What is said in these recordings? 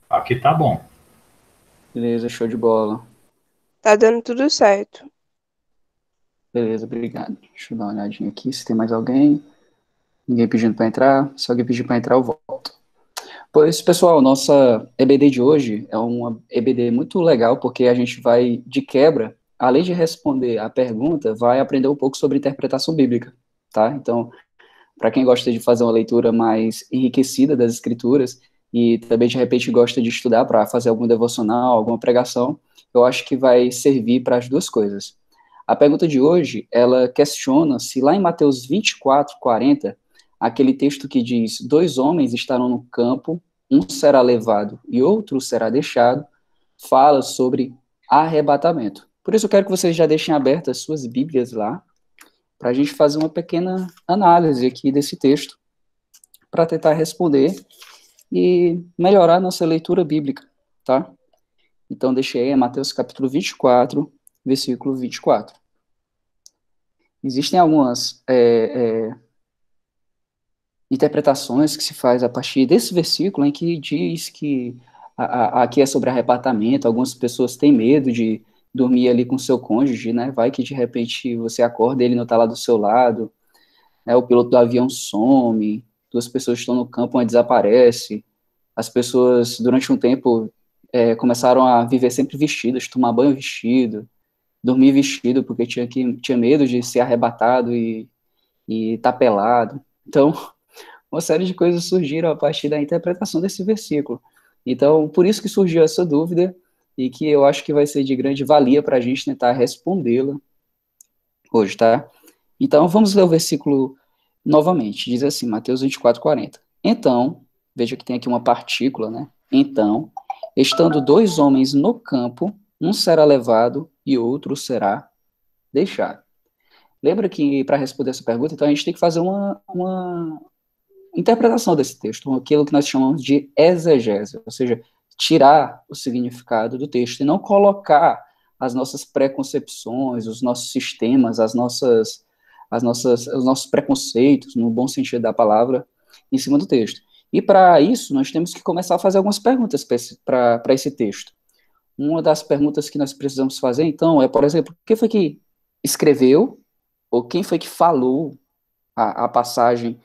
Aqui tá bom. Beleza, show de bola. Tá dando tudo certo. Beleza, obrigado. Deixa eu dar uma olhadinha aqui se tem mais alguém. Ninguém pedindo para entrar. Se alguém pedir para entrar, eu volto. Pois, pessoal, nossa EBD de hoje é uma EBD muito legal, porque a gente vai, de quebra, além de responder a pergunta, vai aprender um pouco sobre interpretação bíblica, tá? Então, para quem gosta de fazer uma leitura mais enriquecida das escrituras e também de repente gosta de estudar para fazer algum devocional, alguma pregação, eu acho que vai servir para as duas coisas. A pergunta de hoje, ela questiona se lá em Mateus 24:40, aquele texto que diz: dois homens estarão no campo, um será levado e outro será deixado, fala sobre arrebatamento. Por isso eu quero que vocês já deixem abertas suas Bíblias lá, para a gente fazer uma pequena análise aqui desse texto, para tentar responder e melhorar nossa leitura bíblica, tá? Então, deixei aí Mateus capítulo 24, versículo 24. Existem algumas interpretações que se faz a partir desse versículo em que diz que aqui é sobre arrebatamento, algumas pessoas têm medo de dormir ali com seu cônjuge, né? Vai que de repente você acorda e ele não está lá do seu lado, né, o piloto do avião some, duas pessoas estão no campo, uma desaparece, as pessoas, durante um tempo, começaram a viver sempre vestidas, tomar banho vestido, dormir vestido, porque tinha medo de ser arrebatado e tá pelado. Então, uma série de coisas surgiram a partir da interpretação desse versículo. Então, por isso que surgiu essa dúvida, e que eu acho que vai ser de grande valia para a gente tentar respondê-la hoje, tá? Então, vamos ler o versículo novamente. Diz assim, Mateus 24:40. Então, veja que tem aqui uma partícula, né? Então, estando dois homens no campo, um será levado e outro será deixado. Lembra que, para responder essa pergunta, então a gente tem que fazer uma interpretação desse texto, aquilo que nós chamamos de exegese, ou seja, tirar o significado do texto e não colocar as nossas preconcepções, os nossos sistemas, os nossos preconceitos, no bom sentido da palavra, em cima do texto. E para isso, nós temos que começar a fazer algumas perguntas para esse texto. Uma das perguntas que nós precisamos fazer, então, é, por exemplo, quem foi que escreveu, ou quem foi que falou a passagem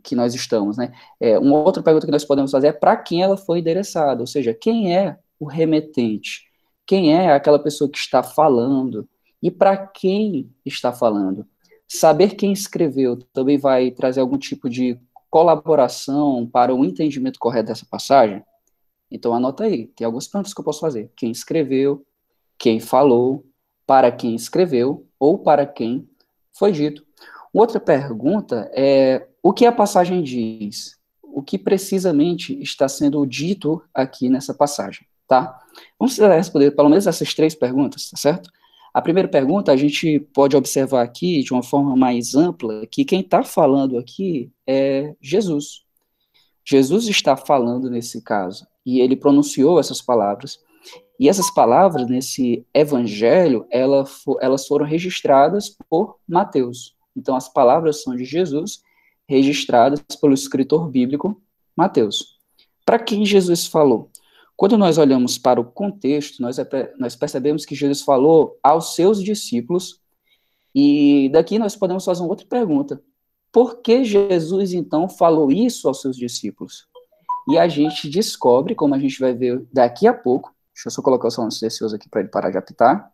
que nós estamos, né? Uma outra pergunta que nós podemos fazer é para quem ela foi endereçada, ou seja, quem é o remetente? Quem é aquela pessoa que está falando? E para quem está falando? Saber quem escreveu também vai trazer algum tipo de colaboração para o entendimento correto dessa passagem? Então anota aí, tem algumas perguntas que eu posso fazer. Quem escreveu, quem falou, para quem escreveu ou para quem foi dito. Outra pergunta é o que a passagem diz? O que precisamente está sendo dito aqui nessa passagem, tá? Vamos tentar responder pelo menos essas três perguntas, tá certo? A primeira pergunta, a gente pode observar aqui, de uma forma mais ampla, que quem está falando aqui é Jesus. Jesus está falando nesse caso, e ele pronunciou essas palavras, e essas palavras, nesse evangelho, elas foram registradas por Mateus. Então, as palavras são de Jesus, registradas pelo escritor bíblico Mateus. Para quem Jesus falou? Quando nós olhamos para o contexto, nós percebemos que Jesus falou aos seus discípulos, e daqui nós podemos fazer uma outra pergunta. Por que Jesus, então, falou isso aos seus discípulos? E a gente descobre, como a gente vai ver daqui a pouco, deixa eu só colocar o som silencioso aqui para ele parar de apitar,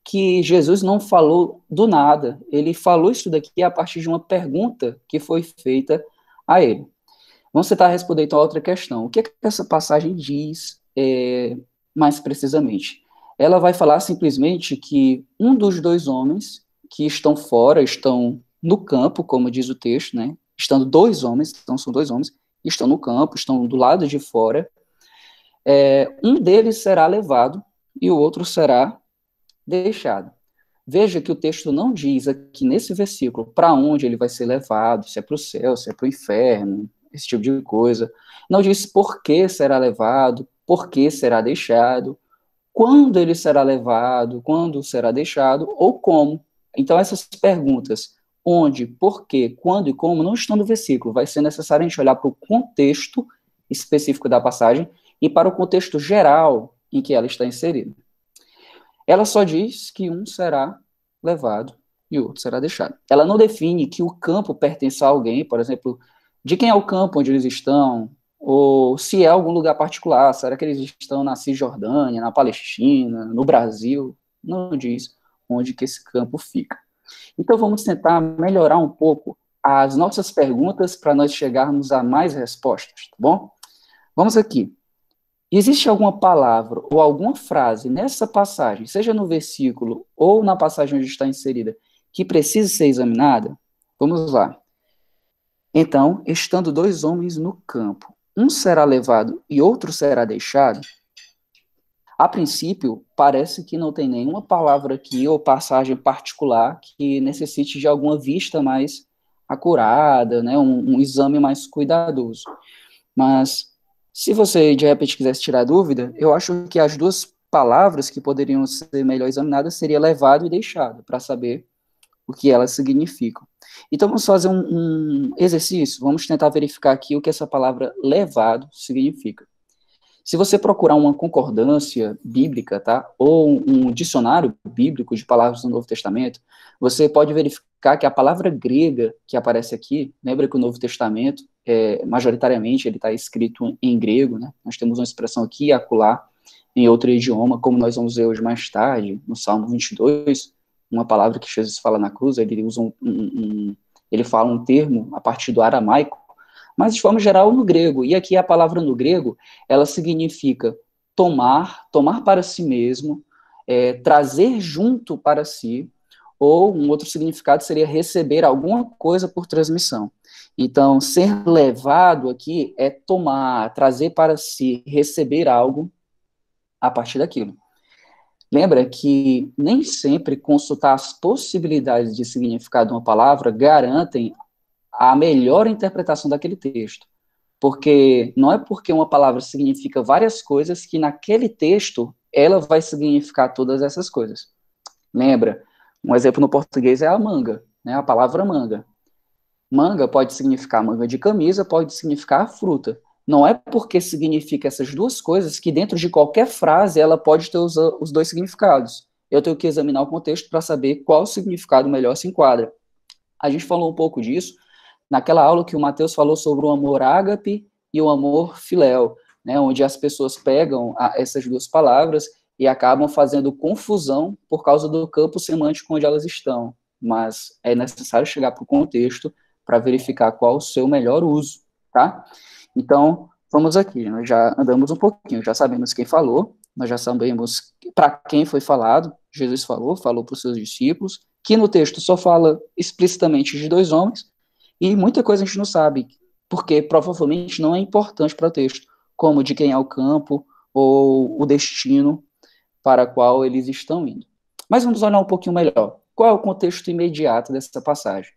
que Jesus não falou do nada, ele falou isso daqui a partir de uma pergunta que foi feita a ele. Vamos tentar responder então a outra questão. O que, é que essa passagem diz mais precisamente? Ela vai falar simplesmente que um dos dois homens que estão fora, estão no campo, como diz o texto, né? Estando dois homens, então são dois homens, estão no campo, estão do lado de fora, um deles será levado e o outro será deixado. Veja que o texto não diz aqui nesse versículo para onde ele vai ser levado, se é para o céu, se é para o inferno, esse tipo de coisa. Não diz por que será levado, por que será deixado, quando ele será levado, quando será deixado ou como. Então, essas perguntas, onde, por quê, quando e como, não estão no versículo. Vai ser necessário a gente olhar para o contexto específico da passagem e para o contexto geral em que ela está inserida. Ela só diz que um será levado e o outro será deixado. Ela não define que o campo pertence a alguém, por exemplo, de quem é o campo onde eles estão, ou se é algum lugar particular, será que eles estão na Cisjordânia, na Palestina, no Brasil? Não diz onde que esse campo fica. Então vamos tentar melhorar um pouco as nossas perguntas para nós chegarmos a mais respostas, tá bom? Vamos aqui. Existe alguma palavra ou alguma frase nessa passagem, seja no versículo ou na passagem onde está inserida, que precise ser examinada? Vamos lá. Então, estando dois homens no campo, um será levado e outro será deixado. A princípio, parece que não tem nenhuma palavra aqui ou passagem particular que necessite de alguma vista mais acurada, né, um exame mais cuidadoso. Mas, se você de repente quisesse tirar dúvida, eu acho que as duas palavras que poderiam ser melhor examinadas seria levado e deixado, para saber o que elas significam. Então, vamos fazer um exercício, vamos tentar verificar aqui o que essa palavra levado significa. Se você procurar uma concordância bíblica, tá, ou um dicionário bíblico de palavras do Novo Testamento, você pode verificar que a palavra grega que aparece aqui, lembra que o Novo Testamento, majoritariamente, ele está escrito em grego, né? Nós temos uma expressão aqui e acolá em outro idioma, como nós vamos ver hoje mais tarde, no Salmo 22, uma palavra que Jesus fala na cruz, ele usa ele fala um termo a partir do aramaico, mas de forma geral no grego. E aqui a palavra no grego, ela significa tomar para si mesmo, trazer junto para si, ou um outro significado seria receber alguma coisa por transmissão. Então, ser levado aqui é tomar, trazer para si, receber algo a partir daquilo. Lembra que nem sempre consultar as possibilidades de significado de uma palavra garantem a melhor interpretação daquele texto. Porque não é porque uma palavra significa várias coisas que naquele texto ela vai significar todas essas coisas. Lembra? Um exemplo no português é a manga, né? A palavra manga. Manga pode significar manga de camisa, pode significar a fruta. Não é porque significa essas duas coisas que dentro de qualquer frase ela pode ter os dois significados. Eu tenho que examinar o contexto para saber qual significado melhor se enquadra. A gente falou um pouco disso naquela aula que o Mateus falou sobre o amor ágape e o amor filéu, né, onde as pessoas pegam essas duas palavras e acabam fazendo confusão por causa do campo semântico onde elas estão. Mas é necessário chegar para o contexto para verificar qual o seu melhor uso, tá? Então, vamos aqui, nós já andamos um pouquinho, já sabemos quem falou, nós já sabemos para quem foi falado, Jesus falou para os seus discípulos, que no texto só fala explicitamente de dois homens, e muita coisa a gente não sabe, porque provavelmente não é importante para o texto, como de quem é o campo ou o destino para qual eles estão indo. Mas vamos olhar um pouquinho melhor. Qual é o contexto imediato dessa passagem?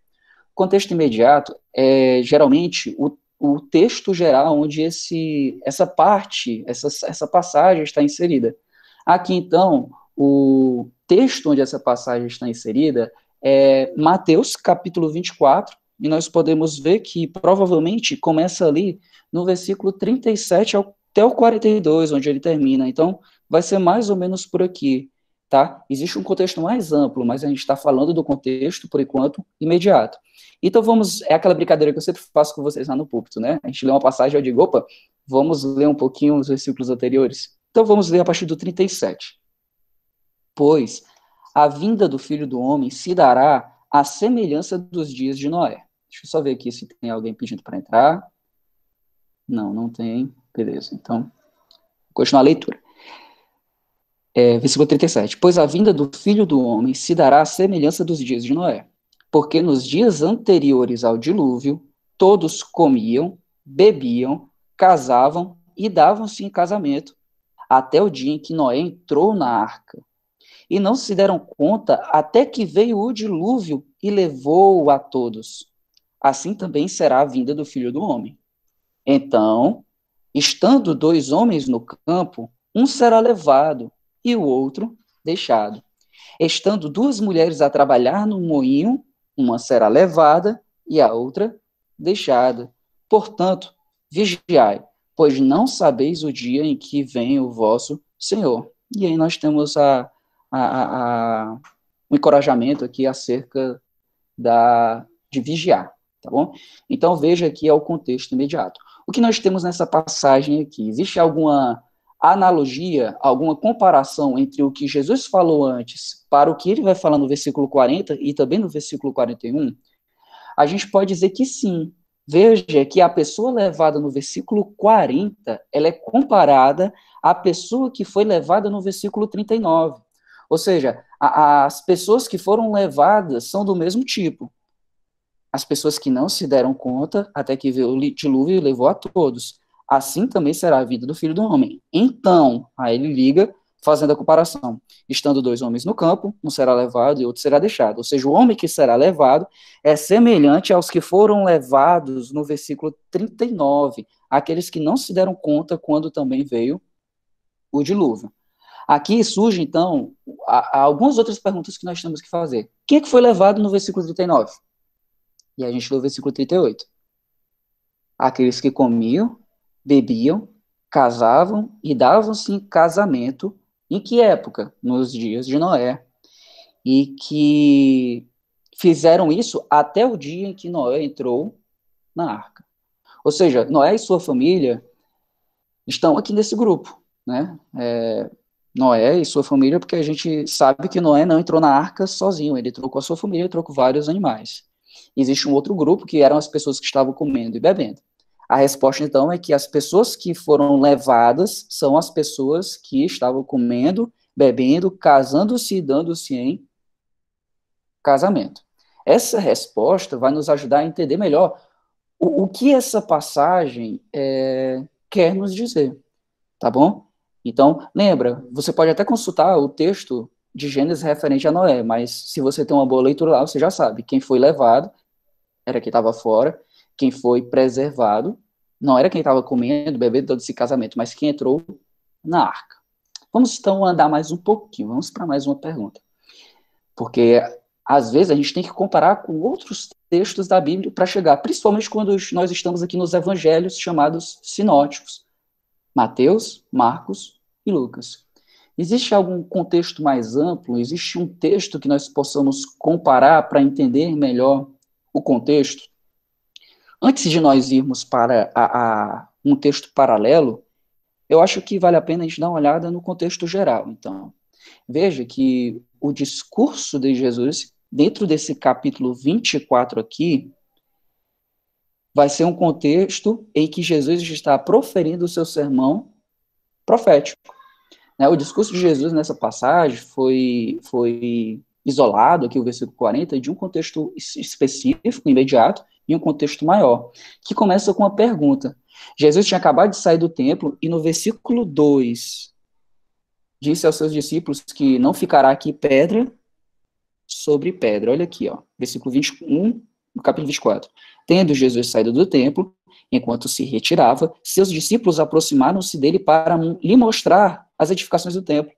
O contexto imediato é geralmente o texto geral onde essa passagem está inserida. Aqui, então, o texto onde essa passagem está inserida é Mateus, capítulo 24, e nós podemos ver que provavelmente começa ali no versículo 37 até o 42, onde ele termina. Então, vai ser mais ou menos por aqui, tá? Existe um contexto mais amplo, mas a gente está falando do contexto, por enquanto, imediato. Então, é aquela brincadeira que eu sempre faço com vocês lá no púlpito, né? A gente lê uma passagem, eu digo, opa, vamos ler um pouquinho os versículos anteriores. Então, vamos ler a partir do 37. Pois a vinda do Filho do Homem se dará à semelhança dos dias de Noé. Deixa eu só ver aqui se tem alguém pedindo para entrar. Não, não tem. Beleza, então, vou continuar a leitura. Versículo 37. Pois a vinda do Filho do Homem se dará à semelhança dos dias de Noé. Porque nos dias anteriores ao dilúvio, todos comiam, bebiam, casavam e davam-se em casamento, até o dia em que Noé entrou na arca. E não se deram conta até que veio o dilúvio e levou a todos. Assim também será a vinda do Filho do Homem. Então, estando dois homens no campo, um será levado e o outro deixado. Estando duas mulheres a trabalhar no moinho, uma será levada e a outra deixada. Portanto, vigiai, pois não sabeis o dia em que vem o vosso Senhor. E aí nós temos um encorajamento aqui acerca de vigiar, tá bom? Então veja aqui é o contexto imediato. O que nós temos nessa passagem aqui? Existe alguma analogia, alguma comparação entre o que Jesus falou antes para o que ele vai falar no versículo 40 e também no versículo 41? A gente pode dizer que sim. Veja que a pessoa levada no versículo 40, ela é comparada à pessoa que foi levada no versículo 39. Ou seja, as pessoas que foram levadas são do mesmo tipo. As pessoas que não se deram conta, até que veio o dilúvio e levou a todos. Assim também será a vida do Filho do Homem. Então, aí ele liga, fazendo a comparação. Estando dois homens no campo, um será levado e outro será deixado. Ou seja, o homem que será levado é semelhante aos que foram levados no versículo 39, aqueles que não se deram conta quando também veio o dilúvio. Aqui surge, então, algumas outras perguntas que nós temos que fazer. Quem é que foi levado no versículo 39? E a gente lê o versículo 38. Aqueles que comiam, bebiam, casavam e davam-se em casamento. Em que época? Nos dias de Noé. E que fizeram isso até o dia em que Noé entrou na arca. Ou seja, Noé e sua família estão aqui nesse grupo, né? Noé e sua família, porque a gente sabe que Noé não entrou na arca sozinho, ele entrou com a sua família, entrou com vários animais. Existe um outro grupo que eram as pessoas que estavam comendo e bebendo. A resposta, então, é que as pessoas que foram levadas são as pessoas que estavam comendo, bebendo, casando-se e dando-se em casamento. Essa resposta vai nos ajudar a entender melhor o que essa passagem quer nos dizer, tá bom? Então, lembra, você pode até consultar o texto de Gênesis referente a Noé, mas se você tem uma boa leitura lá, você já sabe, quem foi levado era quem estava fora, quem foi preservado não era quem estava comendo, bebendo, todo esse casamento, mas quem entrou na arca. Vamos então andar mais um pouquinho, vamos para mais uma pergunta. Porque às vezes a gente tem que comparar com outros textos da Bíblia para chegar, principalmente quando nós estamos aqui nos evangelhos chamados sinóticos, Mateus, Marcos e Lucas. Existe algum contexto mais amplo? Existe um texto que nós possamos comparar para entender melhor o contexto? Antes de nós irmos para um texto paralelo, eu acho que vale a pena a gente dar uma olhada no contexto geral. Então, veja que o discurso de Jesus, dentro desse capítulo 24 aqui, vai ser um contexto em que Jesus está proferindo o seu sermão profético. O discurso de Jesus nessa passagem foi isolado, aqui o versículo 40, de um contexto específico, imediato, e um contexto maior, que começa com uma pergunta. Jesus tinha acabado de sair do templo, e no versículo 2, disse aos seus discípulos que não ficará aqui pedra sobre pedra. Olha aqui, ó, versículo 21, no capítulo 24. Tendo Jesus saído do templo, enquanto se retirava, seus discípulos aproximaram-se dele para lhe mostrar as edificações do templo.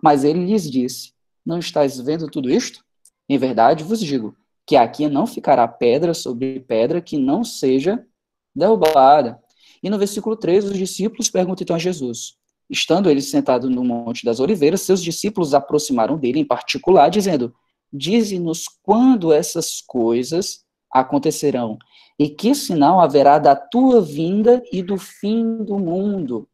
Mas ele lhes disse, não estáis vendo tudo isto? Em verdade vos digo, que aqui não ficará pedra sobre pedra que não seja derrubada. E no versículo 3, os discípulos perguntam então a Jesus. Estando ele sentado no Monte das Oliveiras, seus discípulos aproximaram dele em particular, dizendo, dize-nos quando essas coisas acontecerão, e que sinal haverá da tua vinda e do fim do mundo.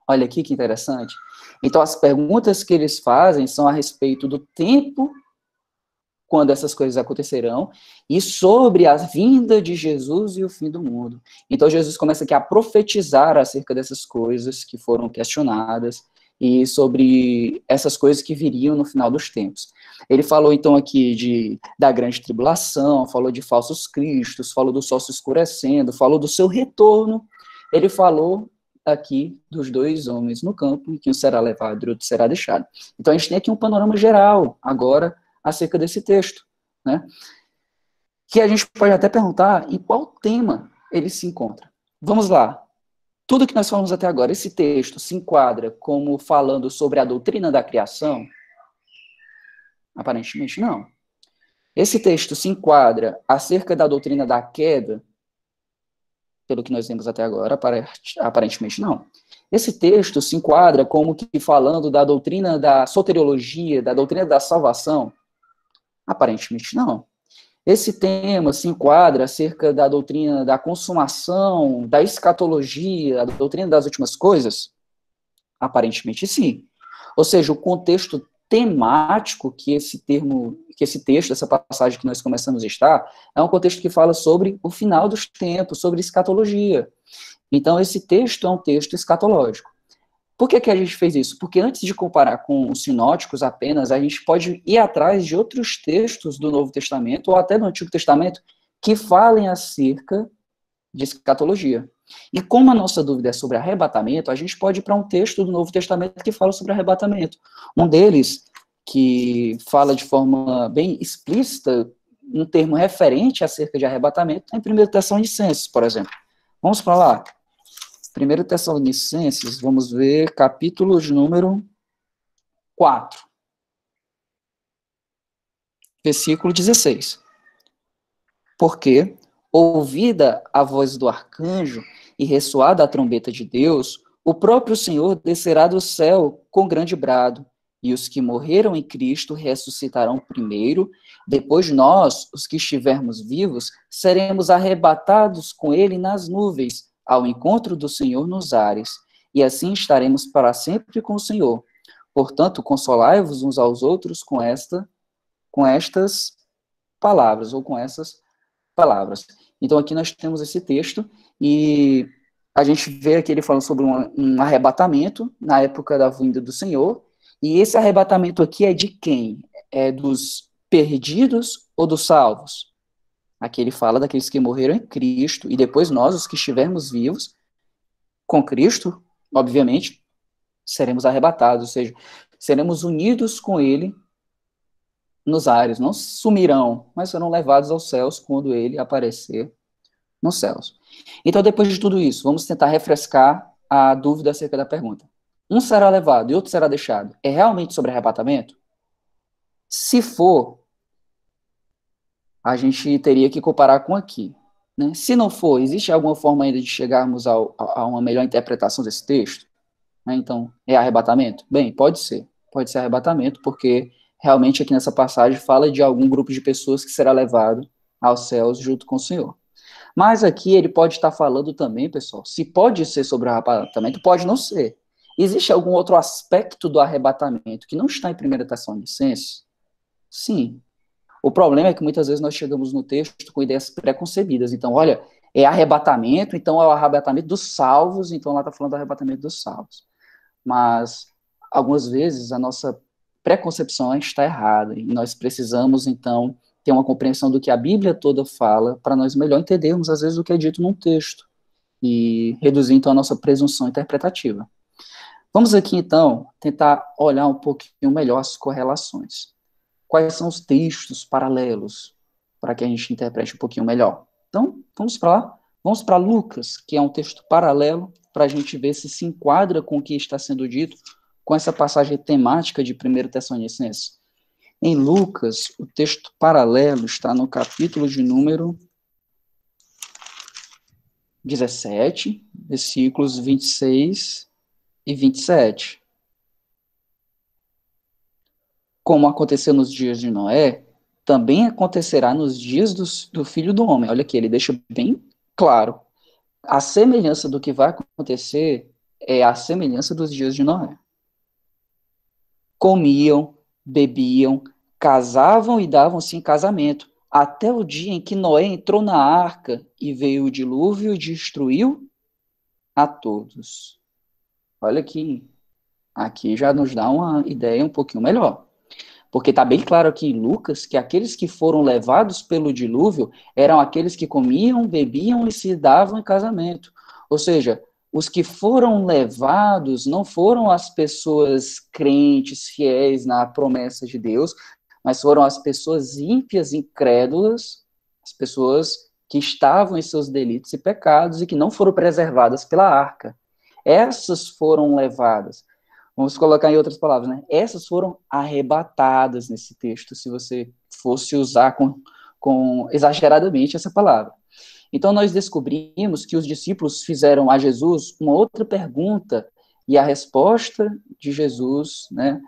Olha aqui que interessante. Então, as perguntas que eles fazem são a respeito do tempo quando essas coisas acontecerão, e sobre a vinda de Jesus e o fim do mundo. Então, Jesus começa aqui a profetizar acerca dessas coisas que foram questionadas, e sobre essas coisas que viriam no final dos tempos. Ele falou, então, aqui da grande tribulação, falou de falsos cristos, falou do sol se escurecendo, falou do seu retorno, ele falou aqui dos dois homens no campo, e que um será levado e outro será deixado. Então, a gente tem aqui um panorama geral, agora, acerca desse texto, né? Que a gente pode até perguntar em qual tema ele se encontra. Vamos lá. Tudo que nós falamos até agora, esse texto se enquadra como falando sobre a doutrina da criação? Aparentemente não. Esse texto se enquadra acerca da doutrina da queda? pelo que nós vemos até agora, aparentemente não. Esse texto se enquadra como que falando da doutrina da soteriologia, da doutrina da salvação? Aparentemente não. Esse tema se enquadra acerca da doutrina da consumação, da escatologia, da doutrina das últimas coisas? Aparentemente sim. Ou seja, o contexto temático que esse texto, essa passagem que nós começamos a estar, é um contexto que fala sobre o final dos tempos, sobre escatologia. Então, esse texto é um texto escatológico. Por que a gente fez isso? Porque antes de comparar com os sinóticos apenas, a gente pode ir atrás de outros textos do Novo Testamento, ou até do Antigo Testamento, que falem acerca de escatologia. E como a nossa dúvida é sobre arrebatamento, a gente pode ir para um texto do Novo Testamento que fala sobre arrebatamento. Um deles, que fala de forma bem explícita, um termo referente acerca de arrebatamento, é em 1 Tessalonicenses, por exemplo. Vamos para lá. 1 Tessalonicenses, vamos ver, capítulo de número 4, versículo 16. Porque, ouvida a voz do arcanjo e ressoada a trombeta de Deus, o próprio Senhor descerá do céu com grande brado, e os que morreram em Cristo ressuscitarão primeiro, depois nós, os que estivermos vivos, seremos arrebatados com ele nas nuvens, ao encontro do Senhor nos ares, e assim estaremos para sempre com o Senhor. Portanto, consolai-vos uns aos outros com estas palavras, ou com essas palavras. Então, aqui nós temos esse texto, e a gente vê aqui ele falando sobre um arrebatamento na época da vinda do Senhor, e esse arrebatamento aqui é de quem? É dos perdidos ou dos salvos? Aqui ele fala daqueles que morreram em Cristo, e depois nós, os que estivermos vivos, com Cristo, obviamente, seremos arrebatados, ou seja, seremos unidos com ele nos ares, não sumirão, mas serão levados aos céus quando ele aparecer nos céus. Então, depois de tudo isso, vamos tentar refrescar a dúvida acerca da pergunta. Um será levado e outro será deixado. É realmente sobre arrebatamento? Se for, a gente teria que comparar com aqui. Né? Se não for, existe alguma forma ainda de chegarmos a uma melhor interpretação desse texto? Né? Então, é arrebatamento? Bem, pode ser. Pode ser arrebatamento, porque realmente aqui nessa passagem fala de algum grupo de pessoas que será levado aos céus junto com o Senhor. Mas aqui ele pode estar falando também, pessoal, se pode ser sobre o arrebatamento, pode não ser. Existe algum outro aspecto do arrebatamento que não está em 1 Tessalonicenses? Sim. O problema é que muitas vezes nós chegamos no texto com ideias preconcebidas. Então, olha, é arrebatamento, então é o arrebatamento dos salvos, então lá está falando do arrebatamento dos salvos. Mas, algumas vezes, a nossa preconcepção está errada, e nós precisamos, então, ter uma compreensão do que a Bíblia toda fala, para nós melhor entendermos, às vezes, o que é dito num texto, e reduzir, então, a nossa presunção interpretativa. Vamos aqui, então, tentar olhar um pouquinho melhor as correlações. Quais são os textos paralelos, para que a gente interprete um pouquinho melhor? Então, vamos para lá. Vamos para Lucas, que é um texto paralelo, para a gente ver se enquadra com o que está sendo dito com essa passagem temática de 1 Tessalonicenses. Em Lucas, o texto paralelo está no capítulo de número 17, versículos 26 e 27. Como aconteceu nos dias de Noé, também acontecerá nos dias do Filho do Homem. Olha aqui, ele deixa bem claro. A semelhança do que vai acontecer é a semelhança dos dias de Noé. Comiam, bebiam, casavam e davam-se em casamento, até o dia em que Noé entrou na arca e veio o dilúvio e destruiu a todos. Olha aqui já nos dá uma ideia um pouquinho melhor. Porque está bem claro aqui em Lucas que aqueles que foram levados pelo dilúvio eram aqueles que comiam, bebiam e se davam em casamento. Ou seja, os que foram levados não foram as pessoas crentes, fiéis na promessa de Deus, mas foram as pessoas ímpias, incrédulas, as pessoas que estavam em seus delitos e pecados e que não foram preservadas pela arca. Essas foram levadas. Vamos colocar em outras palavras, né? Essas foram arrebatadas nesse texto, se você fosse usar com exageradamente essa palavra. Então, nós descobrimos que os discípulos fizeram a Jesus uma outra pergunta, e a resposta de Jesus, né,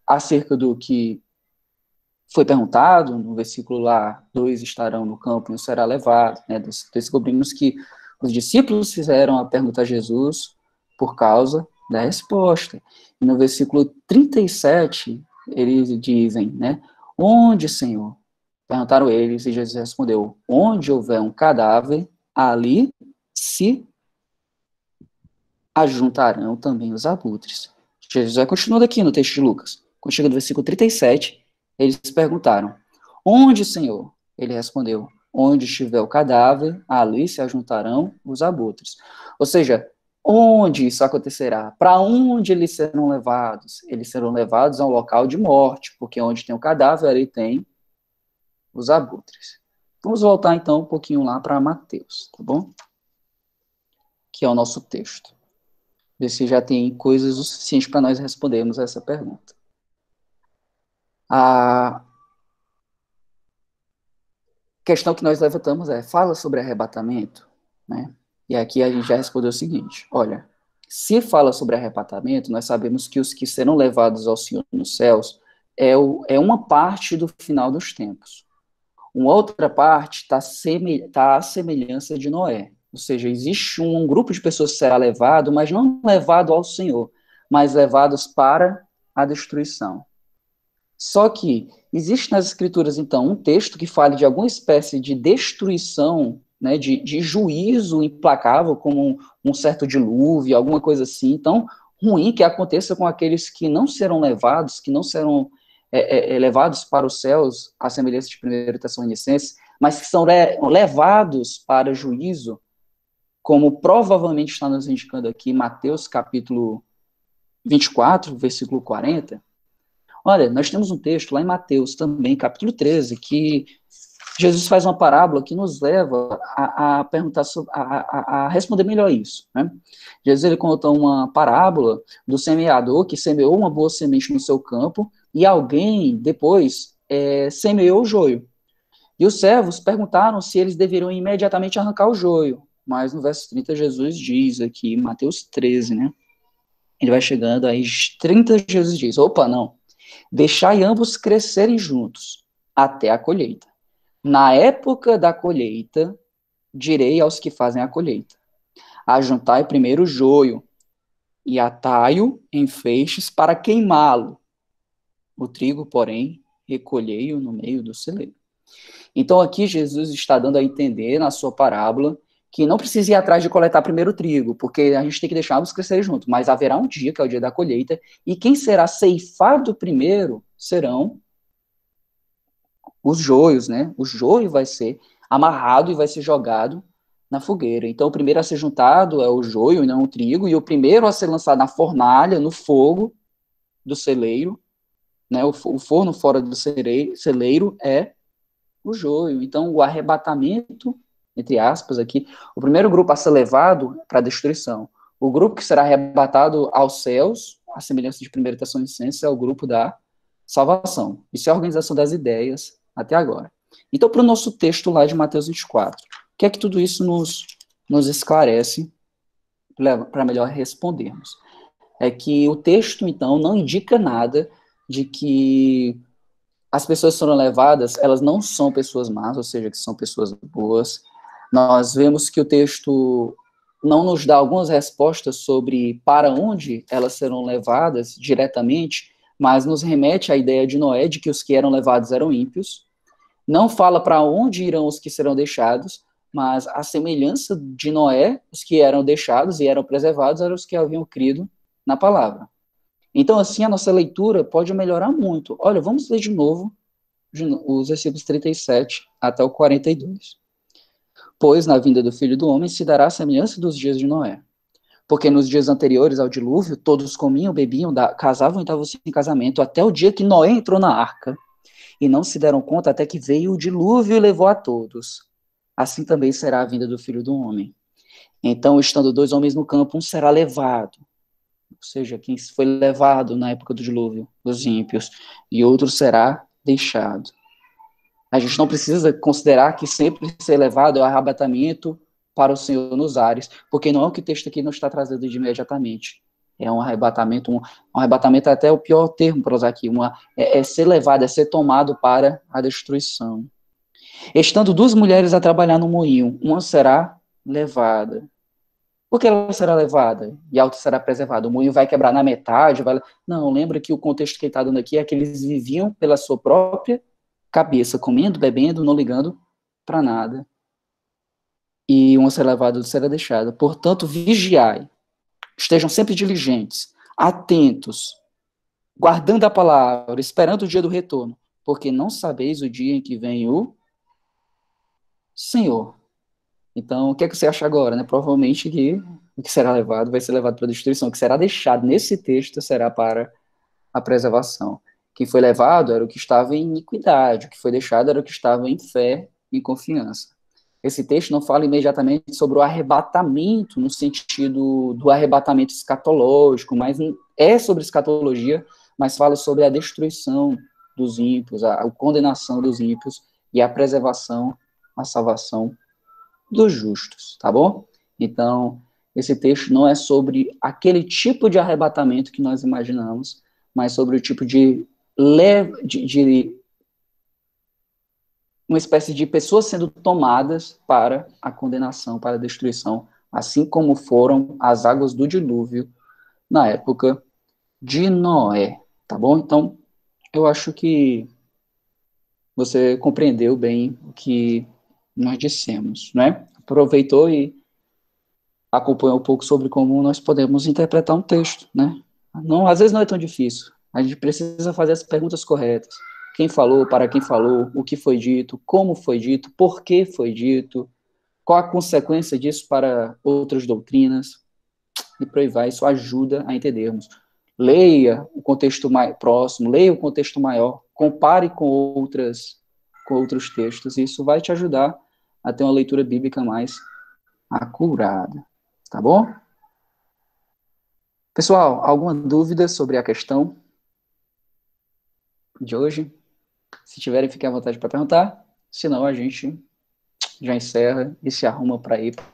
acerca do que foi perguntado, no versículo lá, 2 estarão no campo e um será levado, né, descobrimos que os discípulos fizeram a pergunta a Jesus por causa da resposta. E no versículo 37, eles dizem, né, onde, Senhor? Perguntaram eles, e Jesus respondeu, onde houver um cadáver, ali se ajuntarão também os abutres. Jesus vai continuando aqui no texto de Lucas. Quando chega no versículo 37, eles perguntaram, onde, Senhor? Ele respondeu, onde estiver o cadáver, ali se ajuntarão os abutres. Ou seja, onde isso acontecerá? Para onde eles serão levados? Eles serão levados a um local de morte, porque onde tem o cadáver, ali tem os abutres. Vamos voltar então um pouquinho lá para Mateus, tá bom? Que é o nosso texto. Ver se já tem coisas o suficiente para nós respondermos essa pergunta. A questão que nós levantamos fala sobre arrebatamento, né? E aqui a gente já respondeu o seguinte, olha, se fala sobre arrebatamento, nós sabemos que os que serão levados ao Senhor nos céus é uma parte do final dos tempos. Uma outra parte está à semelhança de Noé. Ou seja, existe um grupo de pessoas que será levado, mas não levado ao Senhor, mas levados para a destruição. Só que existe nas Escrituras, então, um texto que fale de alguma espécie de destruição, né, de juízo implacável, como um certo dilúvio, alguma coisa assim, tão ruim que aconteça com aqueles que não serão levados, que não serão levados para os céus, à semelhança de 1 Tessalonicenses, mas que são levados para juízo, como provavelmente está nos indicando aqui Mateus capítulo 24, versículo 40. Olha, nós temos um texto lá em Mateus também, capítulo 13, que Jesus faz uma parábola que nos leva a perguntar, a responder melhor isso, né? Jesus, ele conta uma parábola do semeador que semeou uma boa semente no seu campo e alguém, depois, semeou o joio. E os servos perguntaram se eles deveriam imediatamente arrancar o joio. Mas no verso 30, Jesus diz aqui, Mateus 13, né? Ele vai chegando, aí 30, Jesus diz, opa, não, deixai ambos crescerem juntos, até a colheita. Na época da colheita, direi aos que fazem a colheita, ajuntai primeiro o joio, e atai-o em feixes para queimá-lo. O trigo, porém, recolhei-o no meio do celeiro. Então aqui Jesus está dando a entender na sua parábola que não precisa ir atrás de coletar primeiro o trigo, porque a gente tem que deixar ambos crescerem juntos, mas haverá um dia, que é o dia da colheita, e quem será ceifado primeiro serão os joios, né? O joio vai ser amarrado e vai ser jogado na fogueira. Então, o primeiro a ser juntado é o joio e não o trigo, e o primeiro a ser lançado na fornalha, no fogo do celeiro, né? O forno fora do celeiro é o joio. Então, o arrebatamento, entre aspas aqui, o primeiro grupo a ser levado para a destruição. O grupo que será arrebatado aos céus, a semelhança de 1 Tessalonicenses, é o grupo da salvação. Isso é a organização das ideias até agora. Então, para o nosso texto lá de Mateus 24, o que é que tudo isso nos esclarece para melhor respondermos? É que o texto, então, não indica nada de que as pessoas que foram levadas, elas não são pessoas más, ou seja, que são pessoas boas. Nós vemos que o texto não nos dá algumas respostas sobre para onde elas serão levadas diretamente, mas nos remete à ideia de Noé, de que os que eram levados eram ímpios. Não fala para onde irão os que serão deixados, mas a semelhança de Noé, os que eram deixados e eram preservados eram os que haviam crido na palavra. Então, assim, a nossa leitura pode melhorar muito. Olha, vamos ler de novo os versículos 37 até o 42. Pois, na vinda do Filho do Homem, se dará a semelhança dos dias de Noé. Porque nos dias anteriores ao dilúvio, todos comiam, bebiam, casavam e davam-se em casamento, até o dia que Noé entrou na arca. E não se deram conta até que veio o dilúvio e levou a todos. Assim também será a vinda do Filho do Homem. Então, estando dois homens no campo, um será levado, ou seja, quem foi levado na época do dilúvio, os ímpios, e outro será deixado. A gente não precisa considerar que sempre ser levado é o arrebatamento para o Senhor nos ares, porque não é o que o texto aqui não está trazendo de imediatamente. É um arrebatamento é até o pior termo para usar aqui, é ser levado, é ser tomado para a destruição. Estando duas mulheres a trabalhar no moinho, uma será levada. Por que ela será levada e a outra será preservada? O moinho vai quebrar na metade? Não, lembra que o contexto que ele está dando aqui é que eles viviam pela sua própria cabeça, comendo, bebendo, não ligando para nada. E uma será levada, outra será deixada. Portanto, vigiai. Estejam sempre diligentes, atentos, guardando a palavra, esperando o dia do retorno, porque não sabeis o dia em que vem o Senhor. Então, o que é que você acha agora, né? Provavelmente que o que será levado vai ser levado para a destruição, o que será deixado nesse texto será para a preservação. Quem foi levado era o que estava em iniquidade, o que foi deixado era o que estava em fé e confiança. Esse texto não fala imediatamente sobre o arrebatamento, no sentido do arrebatamento escatológico, mas é sobre escatologia, mas fala sobre a destruição dos ímpios, a condenação dos ímpios e a preservação, a salvação dos justos, tá bom? Então, esse texto não é sobre aquele tipo de arrebatamento que nós imaginamos, mas sobre o tipo de uma espécie de pessoas sendo tomadas para a condenação, para a destruição, assim como foram as águas do dilúvio na época de Noé, tá bom? Então, eu acho que você compreendeu bem o que nós dissemos, né? Aproveitou e acompanhou um pouco sobre como nós podemos interpretar um texto, né? Não, às vezes não é tão difícil. A gente precisa fazer as perguntas corretas. Quem falou, para quem falou, o que foi dito, como foi dito, por que foi dito, qual a consequência disso para outras doutrinas, e por aí vai. Isso ajuda a entendermos. Leia o contexto mais próximo, leia o contexto maior, compare com outros textos, e isso vai te ajudar a ter uma leitura bíblica mais acurada. Tá bom? Pessoal, alguma dúvida sobre a questão de hoje? Se tiverem, fiquem à vontade para perguntar. Se não, a gente já encerra e se arruma para ir